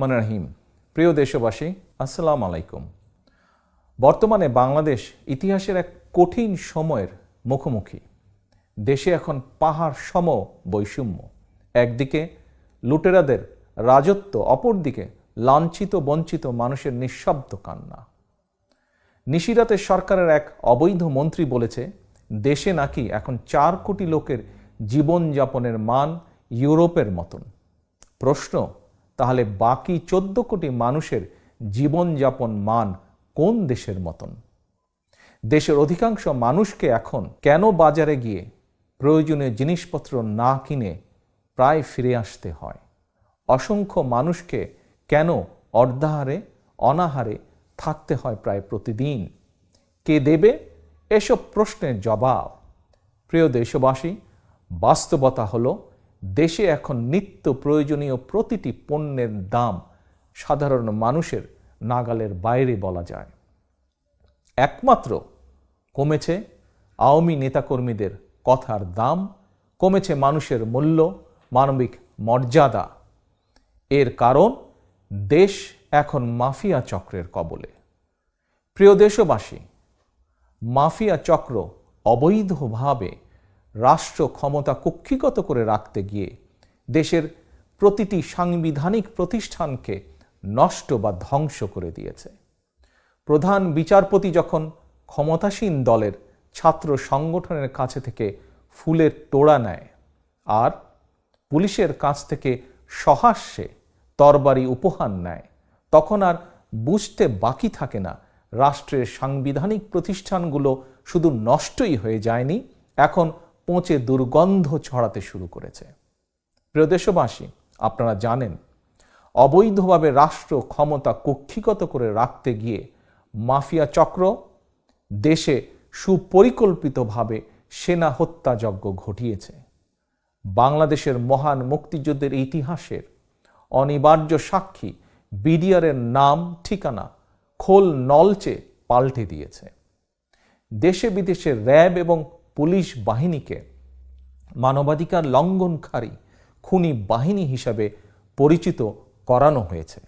রহিম। প্রিয় দেশবাসী, আসসালামু আলাইকুম। বর্তমানে বাংলাদেশ ইতিহাসের এক কঠিন সময়ের মুখোমুখি। দেশে এখন পাহাড় সম বৈষম্য। একদিকে লুটেরাদের রাজত্ব, অপরদিকে লাঞ্ছিত বঞ্চিত মানুষের নিঃশব্দ কান্না। নিশিরাতে সরকারের এক অবৈধ মন্ত্রী বলেছে দেশে নাকি এখন 4 কোটি লোকের জীবনযাপনের মান ইউরোপের মতন। প্রশ্ন, তাহলে বাকি 14 কোটি মানুষের জীবনযাপন মান কোন দেশের মতন? দেশের অধিকাংশ মানুষকে এখন কেন বাজারে গিয়ে প্রয়োজনীয় জিনিসপত্র না কিনে প্রায় ফিরে আসতে হয়? অসংখ্য মানুষকে কেন অর্ধাহারে অনাহারে থাকতে হয় প্রায় প্রতিদিন? কে দেবে এসব প্রশ্নের জবাব? প্রিয় দেশবাসী, বাস্তবতা হলো দেশে এখন নিত্য প্রয়োজনীয় প্রতিটি পণ্যের দাম সাধারণ মানুষের নাগালের বাইরে বলা যায়। একমাত্র কমেছে আওয়ামী নেতাকর্মীদের কথার দাম, কমেছে মানুষের মূল্য, মানবিক মর্যাদা। এর কারণ দেশ এখন মাফিয়া চক্রের কবলে। প্রিয় দেশবাসী, মাফিয়া চক্র অবৈধভাবে রাষ্ট্র ক্ষমতা কুক্ষিগত করে রাখতে গিয়ে দেশের প্রতিটি সাংবিধানিক প্রতিষ্ঠানকে নষ্ট বা ধ্বংস করে দিয়েছে। প্রধান বিচারপতি যখন ক্ষমতাসীন দলের ছাত্র সংগঠনের কাছে থেকে ফুলের তোড়া নেয় আর পুলিশের কাছ থেকে সহাস্যে তরবারি উপহার নেয়, তখন আর বুঝতে বাকি থাকে না রাষ্ট্রের সাংবিধানিক প্রতিষ্ঠানগুলো শুধু নষ্টই হয়ে যায়নি, এখন পচে দুর্গন্ধ ছড়াতে শুরু করেছে। প্রিয় দেশবাসী, আপনারা জানেন অবৈধভাবে রাষ্ট্র ক্ষমতা কুক্ষিগত করে রাখতে গিয়ে মাফিয়া চক্র দেশে সুপরিকল্পিতভাবে সেনা হত্যাযজ্ঞ ঘটিয়েছে। বাংলাদেশের মহান মুক্তিযুদ্ধের ইতিহাসের অনিবার্য সাক্ষী বিডিআরের নাম ঠিকানা খোল নলচে পাল্টে দিয়েছে। দেশে বিদেশে র্যাব এবং পুলিশ বাহিনীকে মানবাধিকার লঙ্ঘনকারী খুনি বাহিনী হিসাবে পরিচিত করানো হয়েছে।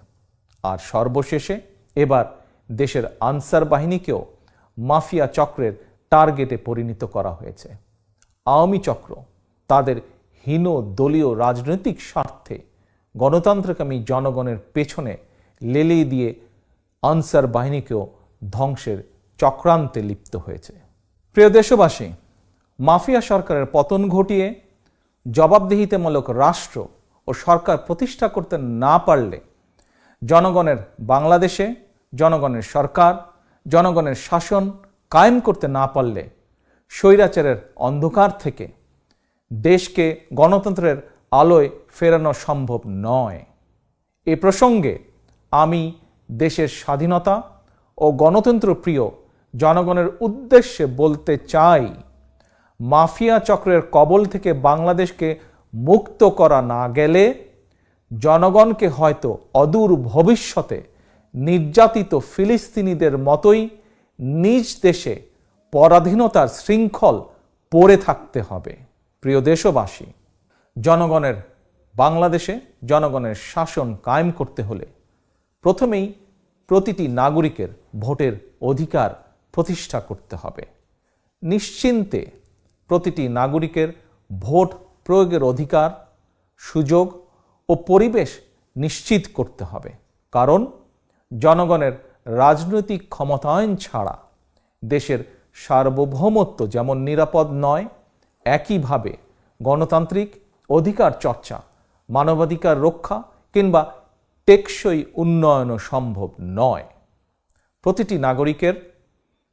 আর সর্বশেষে এবার দেশের আনসার বাহিনীকেও মাফিয়া চক্রের টার্গেটে পরিণত করা হয়েছে। আওয়ামী চক্র তাদের হীন দলীয় রাজনৈতিক স্বার্থে গণতন্ত্রকামী জনগণের পেছনে লেলিয়ে দিয়ে আনসার বাহিনীকেও ধ্বংসের চক্রান্তে লিপ্ত হয়েছে। প্রিয় দেশবাসী, মাফিয়া সরকারের পতন ঘটিয়ে জবাবদিহিতামূলক রাষ্ট্র ও সরকার প্রতিষ্ঠা করতে না পারলে জনগণের বাংলাদেশে জনগণের সরকার, জনগণের শাসন কায়েম করতে না পারলে স্বৈরাচারের অন্ধকার থেকে দেশকে গণতন্ত্রের আলোয় ফেরানো সম্ভব নয়। এ প্রসঙ্গে আমি দেশের স্বাধীনতা ও গণতন্ত্র প্রিয় জনগণের উদ্দেশ্যে বলতে চাই, মাফিয়া চক্রের কবল থেকে বাংলাদেশকে মুক্ত করা না গেলে জনগণকে হয়তো অদূর ভবিষ্যতে নির্যাতিত ফিলিস্তিনিদের মতোই নিজ দেশে পরাধীনতার শৃঙ্খল পড়ে থাকতে হবে। প্রিয় দেশবাসী, জনগণের বাংলাদেশে জনগণের শাসন কায়েম করতে হলে প্রথমেই প্রতিটি নাগরিকের ভোটের অধিকার প্রতিষ্ঠা করতে হবে। নিশ্চিন্তে প্রতিটি নাগরিকের ভোট প্রয়োগের অধিকার, সুযোগ ও পরিবেশ নিশ্চিত করতে হবে। কারণ জনগণের রাজনৈতিক ক্ষমতায়ন ছাড়া দেশের সার্বভৌমত্ব যেমন নিরাপদ নয়, একইভাবে গণতান্ত্রিক অধিকার চর্চা, মানবাধিকার রক্ষা কিংবা টেকসই উন্নয়নও সম্ভব নয়। প্রতিটি নাগরিকের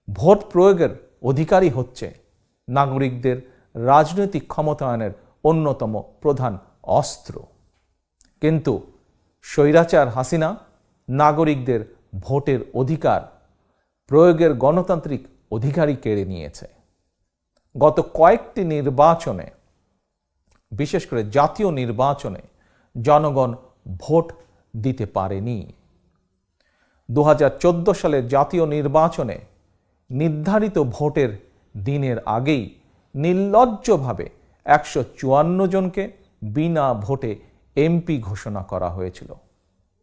ভোট প্রয়োগের অধিকারই হচ্ছে নাগরিকদের রাজনৈতিক ক্ষমতায়নের অন্যতম প্রধান অস্ত্র। কিন্তু স্বৈরাচার হাসিনা নাগরিকদের ভোটের অধিকার প্রয়োগের গণতান্ত্রিক অধিকারই কেড়ে নিয়েছে। গত কয়েকটি নির্বাচনে, বিশেষ করে জাতীয় নির্বাচনে জনগণ ভোট দিতে পারেনি। 2014 সালের জাতীয় নির্বাচনে নির্ধারিত ভোটের দিনের আগেই নির্লজ্জভাবে 154 জনকে বিনা ভোটে এমপি ঘোষণা করা হয়েছিল।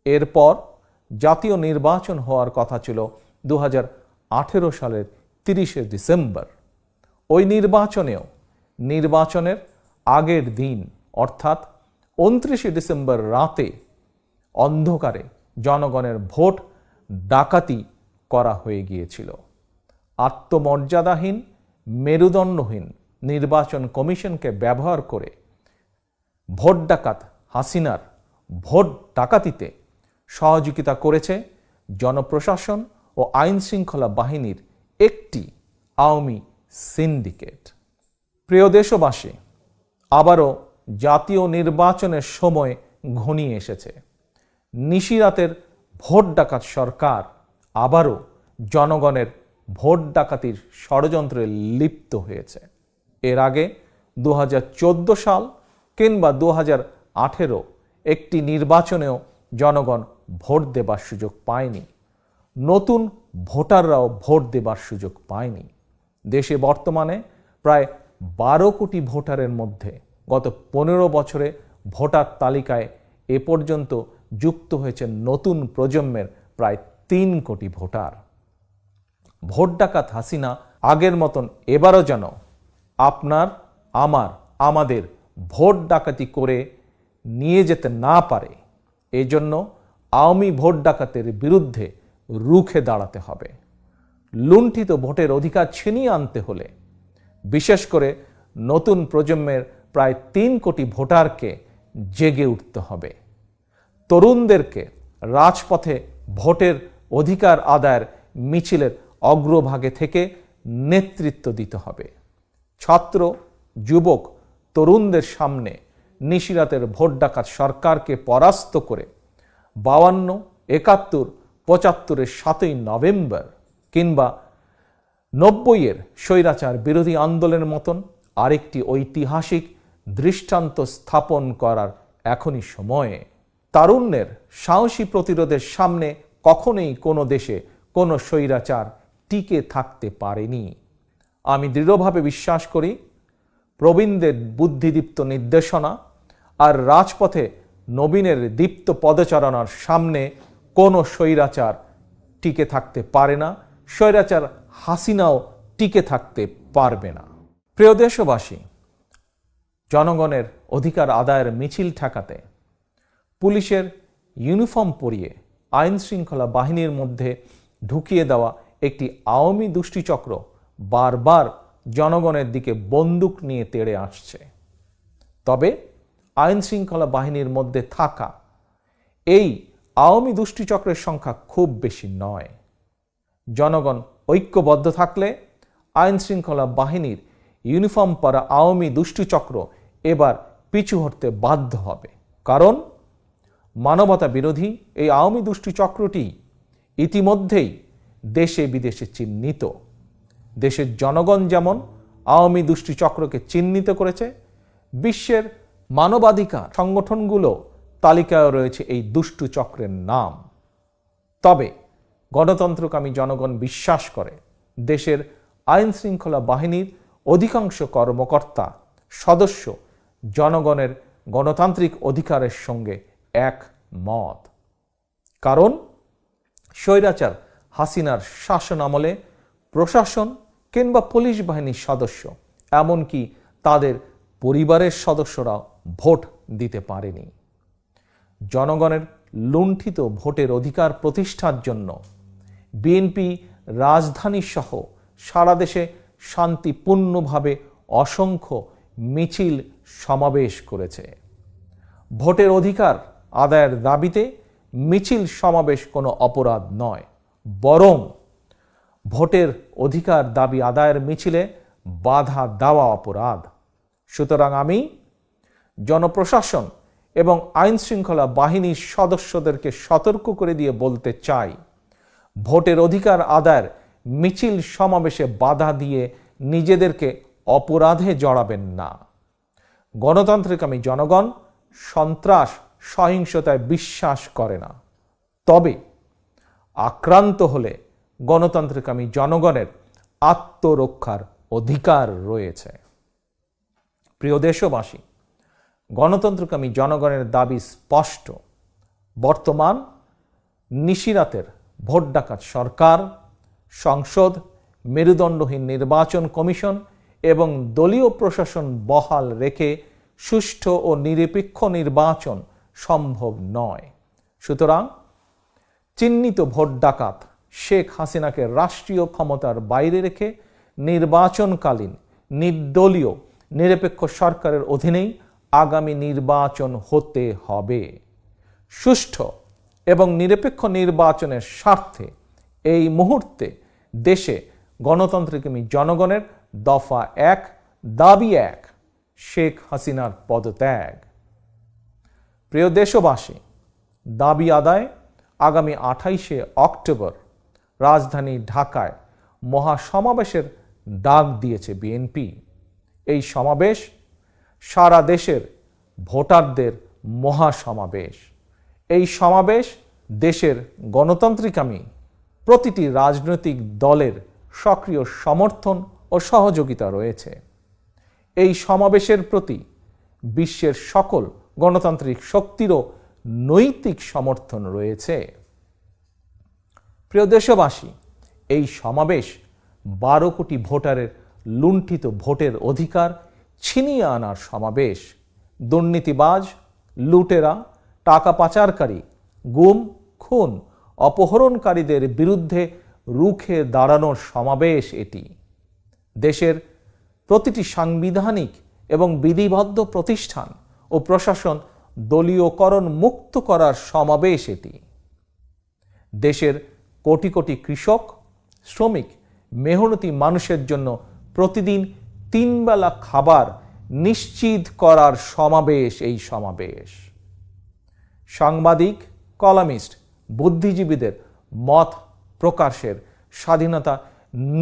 এরপর জাতীয় নির্বাচন হওয়ার কথা ছিল 2018 সালের 30শে ডিসেম্বর। ওই নির্বাচনের আগের দিন অর্থাৎ 29শে ডিসেম্বর রাতে অন্ধকারে জনগণের ভোট ডাকাতি করা হয়ে গিয়েছিল। আত্মমর্যাদাহীন, মেরুদণ্ডহীন নির্বাচন কমিশনকে ব্যবহার করে ভোট ডাকাত হাসিনার ভোট ডাকাতিতে সহযোগিতা করেছে জনপ্রশাসন ও আইন শৃঙ্খলা বাহিনীর একটি আওয়ামী সিন্ডিকেট। প্রিয় দেশবাসী, আবারও জাতীয় নির্বাচনের সময় ঘনিয়ে এসেছে। নিশিরাতের ভোট ডাকাত সরকার আবারও জনগণের ভোট ডাকাতির ষড়যন্ত্রে লিপ্ত হয়েছে। এর আগে 2014 সাল কিংবা 2018 একটি নির্বাচনেও জনগণ ভোট দেবার সুযোগ পায়নি। নতুন ভোটাররাও ভোট দেবার সুযোগ পায়নি। দেশে বর্তমানে প্রায় 12 কোটি ভোটারের মধ্যে গত 15 বছরে ভোটার তালিকায় এ পর্যন্ত যুক্ত হয়েছে নতুন প্রজন্মের প্রায় 3 কোটি ভোটার। ভোট ডাকাত হাসিনা আগের মতন এবারও যেন আপনার, আমাদের ভোট ডাকাতি করে নিয়ে যেতে না পারে, এজন্য আওয়ামী ভোট ডাকাতের বিরুদ্ধে রুখে দাঁড়াতে হবে। লুণ্ঠিত ভোটের অধিকার ছিনিয়ে আনতে হলে বিশেষ করে নতুন প্রজন্মের প্রায় 3 কোটি ভোটারকে জেগে উঠতে হবে। তরুণদেরকে রাজপথে ভোটের অধিকার আদায়ের মিছিলের অগ্রভাগে থেকে নেতৃত্ব দিতে হবে। ছাত্র, যুবক, তরুণদের সামনে নিশিরাতের ভোট ডাকাত সরকারকে পরাস্ত করে 52, 71, 75-এর 7ই নভেম্বর কিংবা 90-এর স্বৈরাচার বিরোধী আন্দোলনের মতন আরেকটি ঐতিহাসিক দৃষ্টান্ত স্থাপন করার এখনই সময়ে। তারুণ্যের সাহসী প্রতিরোধের সামনে কখনোই কোনো দেশে কোনো স্বৈরাচার টিকে থাকতে পারেনি। আমি দৃঢ়ভাবে বিশ্বাস করি প্রবীণদের বুদ্ধিদীপ্ত নির্দেশনা আর রাজপথে নবীনের দীপ্ত পদচারণার সামনে কোনো স্বৈরাচার টিকে থাকতে পারে না। স্বৈরাচার হাসিনাও টিকে থাকতে পারবে না। প্রিয় দেশবাসী, জনগণের অধিকার আদায়ের মিছিল ঠেকাতে পুলিশের ইউনিফর্ম পরিয়ে আইন শৃঙ্খলা বাহিনীর মধ্যে ঢুকিয়ে দেওয়া একটি আওয়ামী দুষ্টিচক্র বারবার জনগণের দিকে বন্দুক নিয়ে তেড়ে আসছে। তবে আইন শৃঙ্খলা বাহিনীর মধ্যে থাকা এই আওয়ামী দুষ্টিচক্রের সংখ্যা খুব বেশি নয়। জনগণ ঐক্যবদ্ধ থাকলে আইন শৃঙ্খলা বাহিনীর ইউনিফর্ম পরা আওয়ামী দুষ্টিচক্র এবার পিছু হটতে বাধ্য হবে। কারণ মানবতা বিরোধী এই আওয়ামী দুষ্টিচক্রটি ইতিমধ্যেই দেশে বিদেশে চিহ্নিত। দেশের জনগণ যেমন আওয়ামী দুষ্টিচক্রকে চিহ্নিত করেছে, বিশ্বের মানবাধিকার সংগঠনগুলো তালিকায় রয়েছে এই দুষ্টু চক্রের নাম। তবে গণতন্ত্রকামী জনগণ বিশ্বাস করে দেশের আইন শৃঙ্খলা বাহিনীর অধিকাংশ কর্মকর্তা সদস্য জনগণের গণতান্ত্রিক অধিকারের সঙ্গে একমত। কারণ স্বৈরাচার হাসিনার শাসন আমলে প্রশাসন কিংবা পুলিশ বাহিনীর সদস্য, এমনকি তাদের পরিবারের সদস্যরাও ভোট দিতে পারেনি। জনগণের লুণ্ঠিত ভোটের অধিকার প্রতিষ্ঠার জন্য বিএনপি রাজধানী সহ সারা দেশে শান্তিপূর্ণভাবে অসংখ্য মিছিল সমাবেশ করেছে। ভোটের অধিকার আদায়ের দাবিতে মিছিল সমাবেশ কোনো অপরাধ নয়, বরং ভোটের অধিকার দাবি আদায়ের মিছিলে বাধা দেওয়া অপরাধ। সুতরাং আমি জনপ্রশাসন এবং আইন শৃঙ্খলা বাহিনীর সদস্যদেরকে সতর্ক করে দিয়ে বলতে চাই, ভোটের অধিকার আদায়ের মিছিল সমাবেশে বাধা দিয়ে নিজেদেরকে অপরাধে জড়াবেন না। গণতান্ত্রিকামী জনগণ সন্ত্রাস, সহিংসতায় বিশ্বাস করে না। তবে আক্রান্ত হলে গণতান্ত্রিকামী জনগণের আত্মরক্ষার অধিকার রয়েছে। প্রিয় দেশবাসী, গণতন্ত্রকামী জনগণের দাবি স্পষ্ট। বর্তমান নিশিরাতের ভোট ডাকাত সরকার, সংসদ, মেরুদণ্ডহীন নির্বাচন কমিশন এবং দলীয় প্রশাসন বহাল রেখে সুষ্ঠু ও নিরপেক্ষ নির্বাচন সম্ভব নয়। সুতরাং চিহ্নিত ভোট ডাকাত শেখ হাসিনাকে রাষ্ট্রীয় ক্ষমতার বাইরে রেখে নির্বাচনকালীন নির্দলীয় নিরপেক্ষ সরকারের অধীনেই আগামী নির্বাচন হতে হবে। সুষ্ঠু এবং নিরপেক্ষ নির্বাচনের স্বার্থে এই মুহূর্তে দেশে গণতন্ত্রকামী জনগণের দফা 1, দাবি 1 শেখ হাসিনার পদত্যাগ। প্রিয় দেশবাসী, দাবি আদায় আগামী 28শে অক্টোবর রাজধানী ঢাকায় মহাসমাবেশের ডাক দিয়েছে বিএনপি। এই সমাবেশ সারা দেশের ভোটারদের মহাসমাবেশ। এই সমাবেশ দেশের গণতান্ত্রিকামী প্রতিটি রাজনৈতিক দলের সক্রিয় সমর্থন ও সহযোগিতা রয়েছে। এই সমাবেশের প্রতি বিশ্বের সকল গণতান্ত্রিক শক্তিরও নৈতিক সমর্থন রয়েছে। প্রিয় দেশবাসী, এই সমাবেশ 12 কোটি ভোটারের লুণ্ঠিত ভোটের অধিকার ছিনিয়ে আনার সমাবেশ। দুর্নীতিবাজ, লুটেরা, টাকা পাচারকারী, গুম, খুন, অপহরণকারীদের বিরুদ্ধে রুখে দাঁড়ানোর সমাবেশ এটি। দেশের প্রতিটি সাংবিধানিক এবং বিধিবদ্ধ প্রতিষ্ঠান ও প্রশাসন দলীয়করণ মুক্ত করার সমাবেশ এটি। দেশের কোটি কোটি কৃষক, শ্রমিক, মেহনতি মানুষের জন্য প্রতিদিন 3 বেলা খাবার নিশ্চিত করার সমাবেশ এই সমাবেশ। সাংবাদিক, কলামিস্ট, বুদ্ধিজীবীদের মত প্রকাশের স্বাধীনতা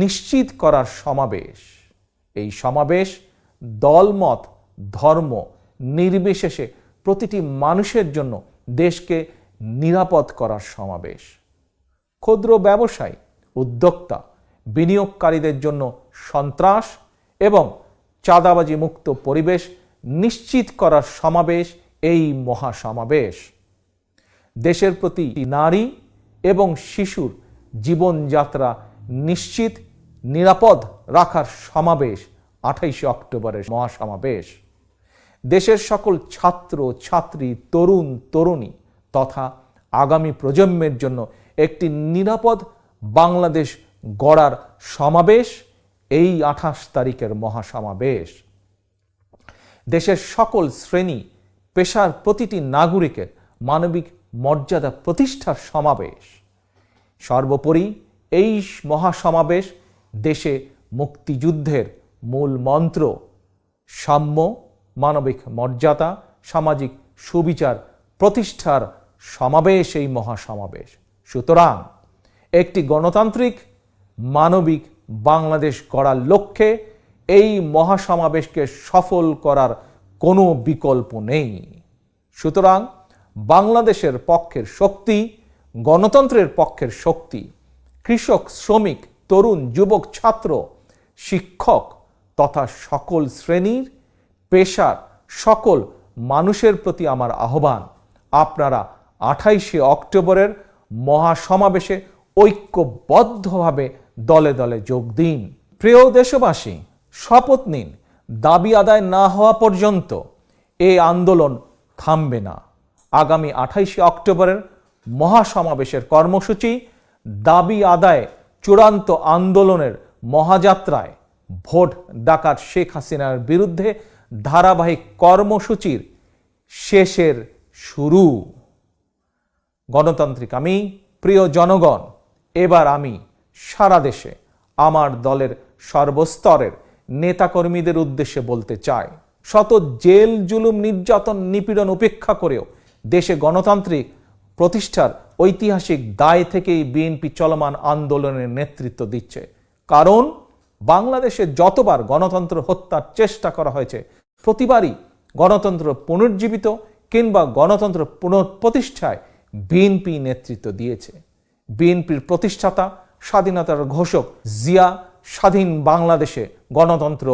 নিশ্চিত করার সমাবেশ। এই সমাবেশ দলমত, ধর্ম নির্বিশেষে প্রতিটি মানুষের জন্য দেশকে নিরাপদ করার সমাবেশ। ক্ষুদ্র ব্যবসায়ী, উদ্যোক্তা, বিনিয়োগকারীদের জন্য সন্ত্রাস এবং চাঁদাবাজি মুক্ত পরিবেশ নিশ্চিত করার সমাবেশ এই মহাসমাবেশ। দেশের প্রতি নারী এবং শিশুর জীবনযাত্রা নিশ্চিত নিরাপদ রাখার সমাবেশ 28শে অক্টোবরের মহাসমাবেশ। দেশের সকল ছাত্র, ছাত্রী, তরুণ, তরুণী তথা আগামী প্রজন্মের জন্য একটি নিরাপদ বাংলাদেশ গড়ার সমাবেশ এই 28 তারিখের মহাসমাবেশ। দেশের সকল শ্রেণী পেশার প্রতিটি নাগরিকের মানবিক মর্যাদা প্রতিষ্ঠার সমাবেশ। সর্বোপরি এই মহাসমাবেশ দেশে মুক্তিযুদ্ধের মূল মন্ত্র সাম্য, মানবিক মর্যাদা, সামাজিক সুবিচার প্রতিষ্ঠার সমাবেশ এই মহাসমাবেশ। সুতরাং একটি গণতান্ত্রিক মানবিক বাংলাদেশ গড়ার লক্ষ্যে এই মহাসমাবেশকে সফল করার কোনো বিকল্প নেই। সুতরাং বাংলাদেশের পক্ষের শক্তি, গণতন্ত্রের পক্ষের শক্তি, কৃষক, শ্রমিক, তরুণ, যুবক, ছাত্র, শিক্ষক তথা সকল শ্রেণীর পেশার সকল মানুষের প্রতি আমার আহ্বান, আপনারা 28শে অক্টোবরের মহাসমাবেশে ঐক্যবদ্ধভাবে দলে দলে যোগ দিন। প্রিয় দেশবাসী, শপথ নিন, দাবি আদায় না হওয়া পর্যন্ত এই আন্দোলন থামবে না। আগামী 28শে অক্টোবরের মহাসমাবেশের কর্মসূচি দাবি আদায় চূড়ান্ত আন্দোলনের মহাযাত্রায় ভোট ডাকাত শেখ হাসিনার বিরুদ্ধে ধারাবাহিক কর্মসূচির শেষের শুরু। গণতান্ত্রিক আমি, প্রিয় জনগণ, এবার আমি সারা দেশে আমার দলের সর্বস্তরের নেতাকর্মীদের উদ্দেশ্যে বলতে চাই, শত জেল, জুলুম, নির্যাতন, নিপীড়ন উপেক্ষা করেও দেশে গণতান্ত্রিক প্রতিষ্ঠার ঐতিহাসিক দায় থেকেই বিএনপি চলমান আন্দোলনের নেতৃত্ব দিচ্ছে। কারণ বাংলাদেশে যতবার গণতন্ত্র হত্যার চেষ্টা করা হয়েছে প্রতিবারই গণতন্ত্র পুনর্জীবিত কিংবা গণতন্ত্র পুনঃপ্রতিষ্ঠায় বিএনপি নেতৃত্ব দিয়েছে। বিএনপির প্রতিষ্ঠাতা, স্বাধীনতার ঘোষক জিয়া স্বাধীন বাংলাদেশে গণতন্ত্র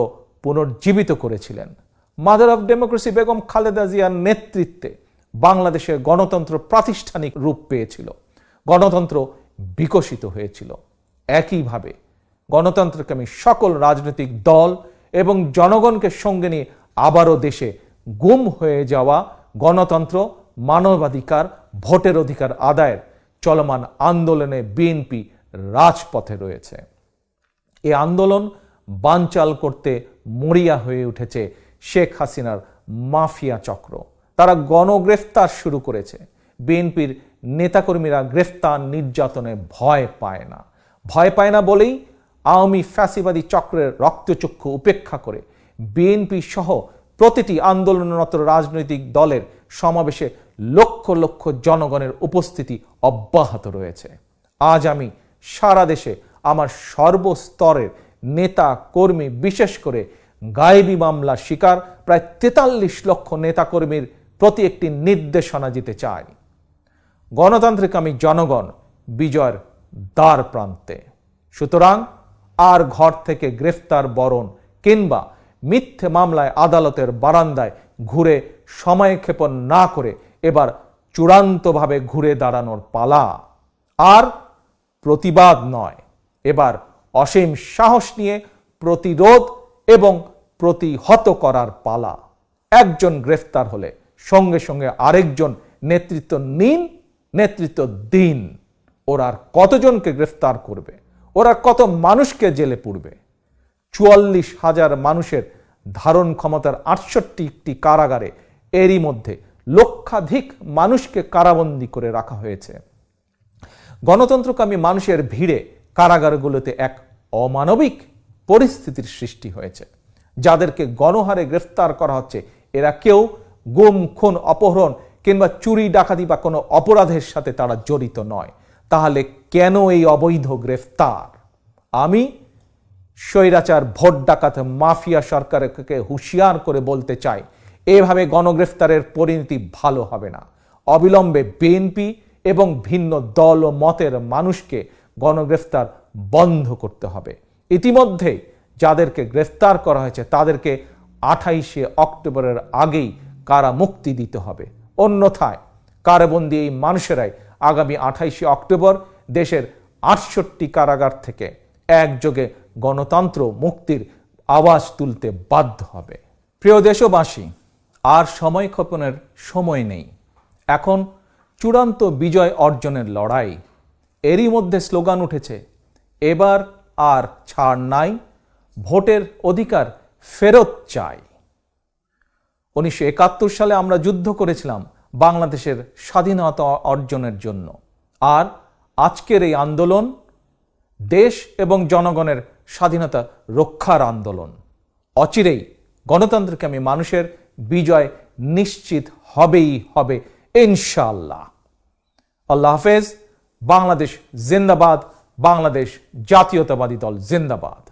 পুনর্জীবিত করেছিলেন। Mother of democracy Begum Khaleda জিয়ার নেতৃত্বে বাংলাদেশের গণতন্ত্র প্রাতিষ্ঠানিক রূপ পেয়েছিল। গণতন্ত্র বিকশিত হয়েছিল। একইভাবে গণতন্ত্রকামী সকল রাজনৈতিক দল এবং জনগণকে সঙ্গে নিয়ে আবারও দেশে গুম হয়ে যাওয়া গণতন্ত্র, মানবাধিকার, ভোটের অধিকার আদায়ের চলমান আন্দোলনে বিএনপি রাজপথে রয়েছে। এই আন্দোলন বানচাল করতে মরিয়া হয়ে উঠেছে শেখ হাসিনার মাফিয়া চক্র। তারা গণগ্রেফতার শুরু করেছে। বিএনপির নেতাকর্মীরা গ্রেফতার নির্যাতনে ভয় পায় না। ভয় পায় না বলেই আওয়ামী ফ্যাসিবাদী চক্রের রক্তচক্ষু উপেক্ষা করে বিএনপি সহ প্রতিটি আন্দোলনরত রাজনৈতিক দলের সমাবেশে লক্ষ লক্ষ জনগণের উপস্থিতি অব্যাহত রয়েছে। আজ আমি সারা দেশে আমার সর্বস্তরের নেতা কর্মী, বিশেষ করে গায়েবী মামলার শিকার প্রায় 43 লক্ষ নেতাকর্মীর প্রতি একটি নির্দেশনা দিতে চাই। গণতান্ত্রিকামী জনগণ বিজয়ের দ্বার প্রান্তে। সুতরাং আর ঘর থেকে গ্রেফতার বরণ কিংবা মিথ্যে মামলায় আদালতের বারান্দায় ঘুরে সময় ক্ষেপণ না করে এবার চূড়ান্তভাবে ঘুরে দাঁড়ানোর পালা। আর প্রতিবাদ নয়, এবার অসীম সাহস নিয়ে প্রতিরোধ এবং প্রতিহত করার পালা। একজন গ্রেফতার হলে সঙ্গে সঙ্গে আরেকজন নেতৃত্ব নিন, নেতৃত্ব দিন। ওরা আর কতজনকে গ্রেফতার করবে? ওরা কত মানুষকে জেলে পুরবে? 44,000 মানুষের ধারণ ক্ষমতার 68টি কারাগারে এরই মধ্যে লক্ষাধিক মানুষকে কারাবন্দী করে রাখা হয়েছে। গণতন্ত্রকামী মানুষের ভিড়ে কারাগারগুলোতে এক অমানবিক পরিস্থিতির সৃষ্টি হয়েছে। যাদেরকে গণহারে গ্রেফতার করা হচ্ছে এরা কেউ গুম, খুন, অপহরণ কিংবা চুরি, ডাকাতি বা কোনো অপরাধের সাথে তারা জড়িত নয়। তাহলে কেন এই অবৈধ গ্রেফতার? আমি স্বৈরাচার, ভোট ডাকাত, মাফিয়া সরকারকে হুঁশিয়ার করে বলতে চাই, এভাবে গণগ্রেফতারের পরিণতি ভালো হবে না। অবিলম্বে বিএনপি এবং ভিন্ন দল ও মতের মানুষকে গণগ্রেফতার বন্ধ করতে হবে। ইতিমধ্যে যাদেরকে গ্রেফতার করা হয়েছে তাদেরকে 28শে অক্টোবরের আগেই কারা মুক্তি দিতে হবে। অন্যথায় কারাবন্দী এই মানুষেরাই আগামী 28শে অক্টোবর দেশের 68টি কারাগার থেকে একযোগে গণতন্ত্র মুক্তির আওয়াজ তুলতে বাধ্য হবে। প্রিয় দেশবাসী, আর সময় ক্ষেপণের সময় নেই। এখন চূড়ান্ত বিজয় অর্জনের লড়াই। এরই মধ্যে স্লোগান উঠেছে, এবার আর ছাড় নাই, ভোটের অধিকার ফেরত চাই। 1971 সালে আমরা যুদ্ধ করেছিলাম বাংলাদেশের স্বাধীনতা অর্জনের জন্য। আর আজকের এই আন্দোলন দেশ এবং জনগণের স্বাধীনতা রক্ষার আন্দোলন। অচিরেই গণতন্ত্রকামী মানুষের বিজয় নিশ্চিত হবেই হবে ইনশাআল্লাহ। আল্লাহ হাফেজ। বাংলাদেশ জিন্দাবাদ। বাংলাদেশ জাতীয়তাবাদী দল জিন্দাবাদ।